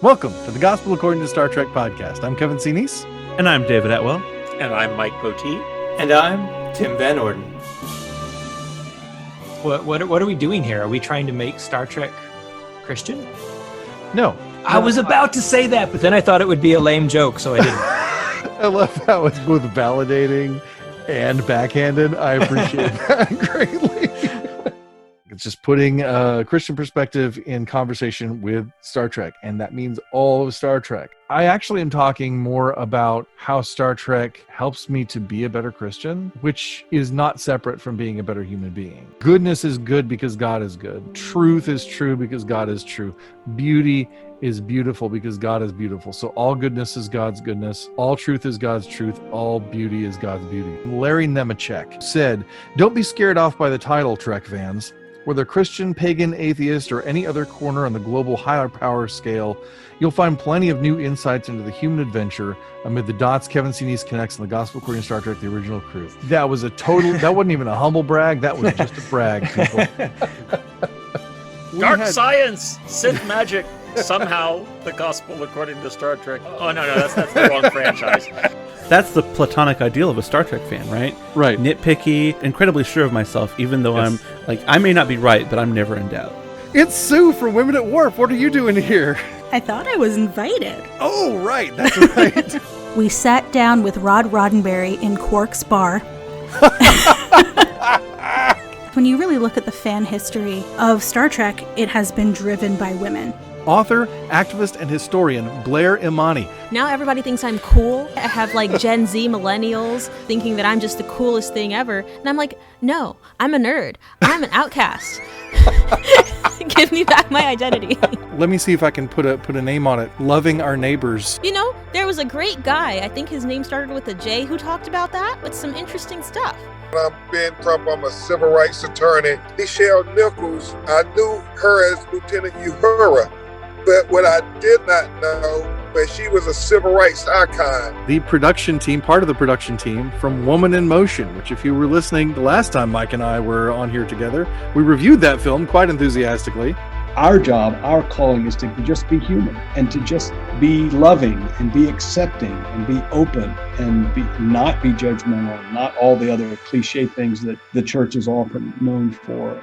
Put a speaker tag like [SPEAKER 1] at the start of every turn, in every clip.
[SPEAKER 1] Welcome to the Gospel According to Star Trek podcast. I'm Kevin C. Neece.
[SPEAKER 2] And I'm David Atwell.
[SPEAKER 3] And I'm Mike Poteet.
[SPEAKER 4] And I'm Tim Van Orden.
[SPEAKER 5] What are we doing here? Are we trying to make Star Trek Christian?
[SPEAKER 1] No.
[SPEAKER 5] I was about to say that, but then I thought it would be a lame joke, so I didn't.
[SPEAKER 1] I love how it's both validating and backhanded. I appreciate that greatly. It's just putting a Christian perspective in conversation with Star Trek, and that means all of Star Trek. I actually am talking more about how Star Trek helps me to be a better Christian, which is not separate from being a better human being. Goodness is good because God is good. Truth is true because God is true. Beauty is beautiful because God is beautiful. So all goodness is God's goodness. All truth is God's truth. All beauty is God's beauty. Larry Nemeczek said, "Don't be scared off by the title, Trek fans. Whether Christian, pagan, atheist, or any other corner on the global higher power scale, you'll find plenty of new insights into the human adventure amid the dots Kevin C. Neece connects in the Gospel According to Star Trek, the original crew." That was that wasn't even a humble brag. That was just a brag, people.
[SPEAKER 3] Dark science, Sith magic, somehow the Gospel According to Star Trek. Oh, no, that's the wrong franchise.
[SPEAKER 2] That's the platonic ideal of a Star Trek fan, right?
[SPEAKER 1] Right.
[SPEAKER 2] Nitpicky, incredibly sure of myself, even though
[SPEAKER 1] Yes.
[SPEAKER 2] I may not be right, but I'm never in doubt.
[SPEAKER 1] It's Sue from Women at Warp. What are you doing here?
[SPEAKER 6] I thought I was invited.
[SPEAKER 1] Oh, right. That's right.
[SPEAKER 6] We sat down with Rod Roddenberry in Quark's bar. When you really look at the fan history of Star Trek, it has been driven by women.
[SPEAKER 1] Author, activist, and historian Blair Imani.
[SPEAKER 7] Now everybody thinks I'm cool. I have like Gen Z millennials thinking that I'm just the coolest thing ever. And I'm like, no, I'm a nerd. I'm an outcast. Give me back my identity.
[SPEAKER 1] Let me see if I can put a name on it. Loving our neighbors.
[SPEAKER 7] You know, there was a great guy, I think his name started with a J, who talked about that with some interesting stuff.
[SPEAKER 8] I'm Ben Crump. I'm a civil rights attorney. Nichelle Nichols, I knew her as Lieutenant Uhura, but what I did not know, but she was a civil rights icon.
[SPEAKER 1] The production team, part of the production team from Woman in Motion, which if you were listening the last time Mike and I were on here together, we reviewed that film quite enthusiastically.
[SPEAKER 9] Our job, our calling is to just be human and to just be loving and be accepting and be open and not be judgmental, not all the other cliche things that the church is often known for.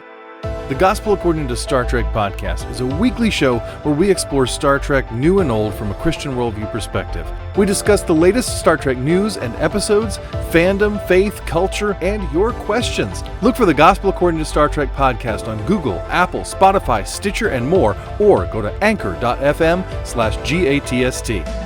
[SPEAKER 1] The Gospel According to Star Trek podcast is a weekly show where we explore Star Trek new and old from a Christian worldview perspective. We discuss the latest Star Trek news and episodes, fandom, faith, culture, and your questions. Look for the Gospel According to Star Trek podcast on Google, Apple, Spotify, Stitcher, and more, or go to anchor.fm/GATST.